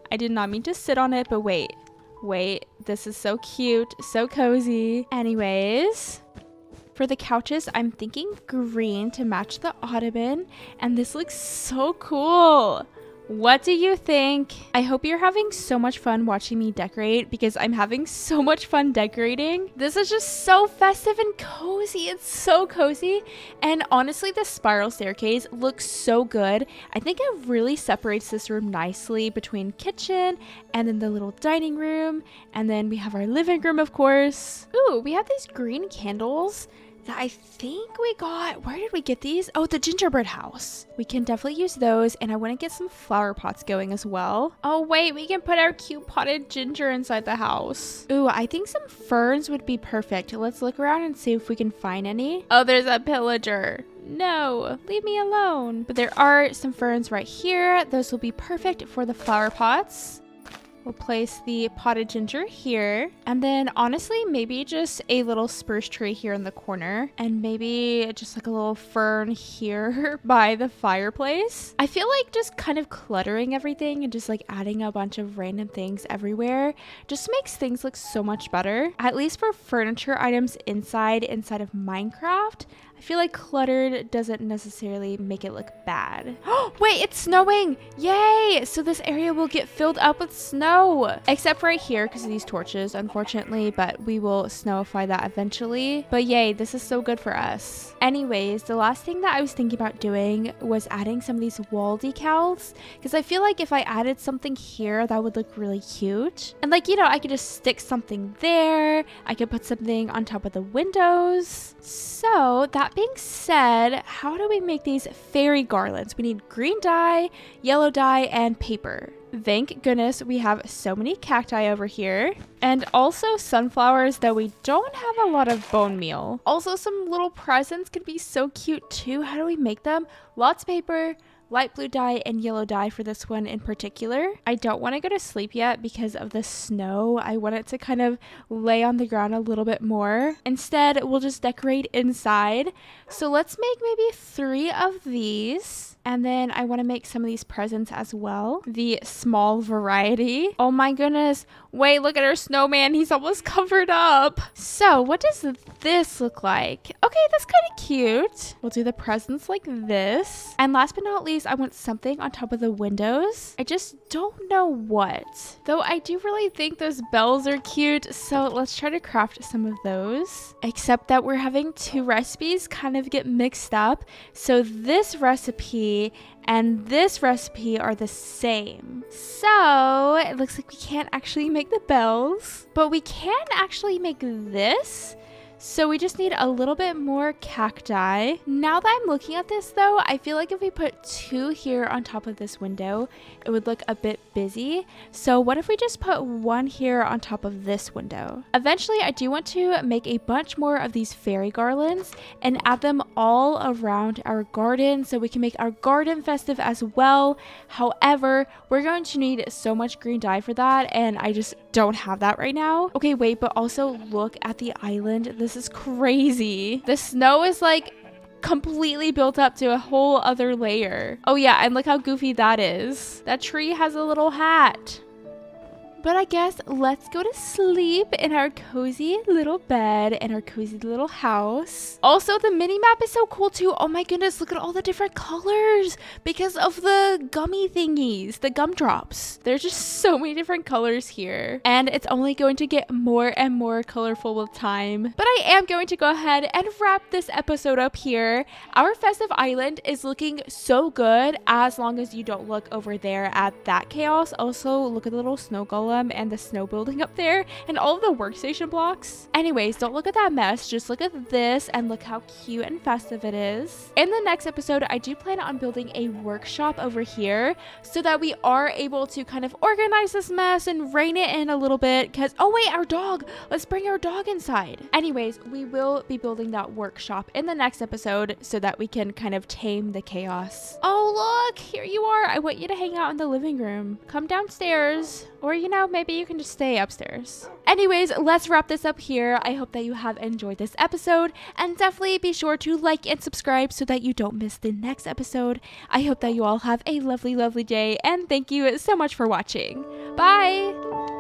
I did not mean to sit on it, but wait, this is so cute, so cozy. Anyways, for the couches, I'm thinking green to match the ottoman, and this looks so cool. What do you think? I hope you're having so much fun watching me decorate because I'm having so much fun decorating. This is just so festive and cozy. It's so cozy. And honestly, the spiral staircase looks so good. I think it really separates this room nicely between kitchen and then the little dining room. And then we have our living room, of course. Ooh, we have these green candles that I think we got. Where did we get these? Oh, the gingerbread house. We can definitely use those, and I want to get some flower pots going as well. Oh wait, we can put our cute potted ginger inside the house. Ooh, I think some ferns would be perfect. Let's look around and see if we can find any. Oh, there's a pillager. No, leave me alone. But there are some ferns right here. Those will be perfect for the flower pots. We'll place the potted ginger here. And then honestly, maybe just a little spruce tree here in the corner. And maybe just like a little fern here by the fireplace. I feel like just kind of cluttering everything and just like adding a bunch of random things everywhere just makes things look so much better. At least for furniture items inside of Minecraft, I feel like cluttered doesn't necessarily make it look bad. Oh, wait, it's snowing. Yay. So this area will get filled up with snow. Except right here because of these torches, unfortunately. But we will snowify that eventually. But yay, this is so good for us. Anyways, the last thing that I was thinking about doing was adding some of these wall decals. Because I feel like if I added something here, that would look really cute. And like, you know, I could just stick something there. I could put something on top of the windows. So that being said, how do we make these fairy garlands? We need green dye, yellow dye, and paper. Thank goodness we have so many cacti over here. And also sunflowers, though we don't have a lot of bone meal. Also, some little presents could be so cute too. How do we make them? Lots of paper, light blue dye, and yellow dye for this one in particular. I don't want to go to sleep yet because of the snow. I want it to kind of lay on the ground a little bit more. Instead, we'll just decorate inside. So let's make maybe 3 of these. And then I want to make some of these presents as well. The small variety. Oh my goodness. Wait, look at our snowman. He's almost covered up. So what does this look like? Okay, that's kind of cute. We'll do the presents like this. And last but not least, I want something on top of the windows. I just don't know what. Though I do really think those bells are cute. So let's try to craft some of those. Except that we're having 2 recipes kind of get mixed up. So this recipe and this recipe are the same. So it looks like we can't actually make the bells, but we can actually make this. So we just need a little bit more cacti. Now that I'm looking at this though, I feel like if we put 2 here on top of this window, it would look a bit busy. So what if we just put 1 here on top of this window? Eventually, I do want to make a bunch more of these fairy garlands and add them all around our garden so we can make our garden festive as well. However, we're going to need so much green dye for that and I just don't have that right now. Okay, wait, but also look at the island. This is crazy. The snow is like completely built up to a whole other layer. Oh yeah, and look how goofy that is. That tree has a little hat. But I guess let's go to sleep in our cozy little bed and our cozy little house. Also, the mini map is so cool too. Oh my goodness, look at all the different colors because of the gummy thingies, the gumdrops. There's just so many different colors here. And it's only going to get more and more colorful with time. But I am going to go ahead and wrap this episode up here. Our festive island is looking so good as long as you don't look over there at that chaos. Also, look at the little snow golem and the snow building up there and all of the workstation blocks. Anyways, don't look at that mess, just look at this and look how cute and festive it is. In the next episode, I do plan on building a workshop over here so that we are able to kind of organize this mess and rein it in a little bit because, oh wait, our dog, let's bring our dog inside. Anyways, we will be building that workshop in the next episode so that we can kind of tame the chaos. Oh look, here you are. I want you to hang out in the living room. Come downstairs. Or, you know, maybe you can just stay upstairs. Anyways, let's wrap this up here. I hope that you have enjoyed this episode. And definitely be sure to like and subscribe so that you don't miss the next episode. I hope that you all have a lovely, lovely day. And thank you so much for watching. Bye!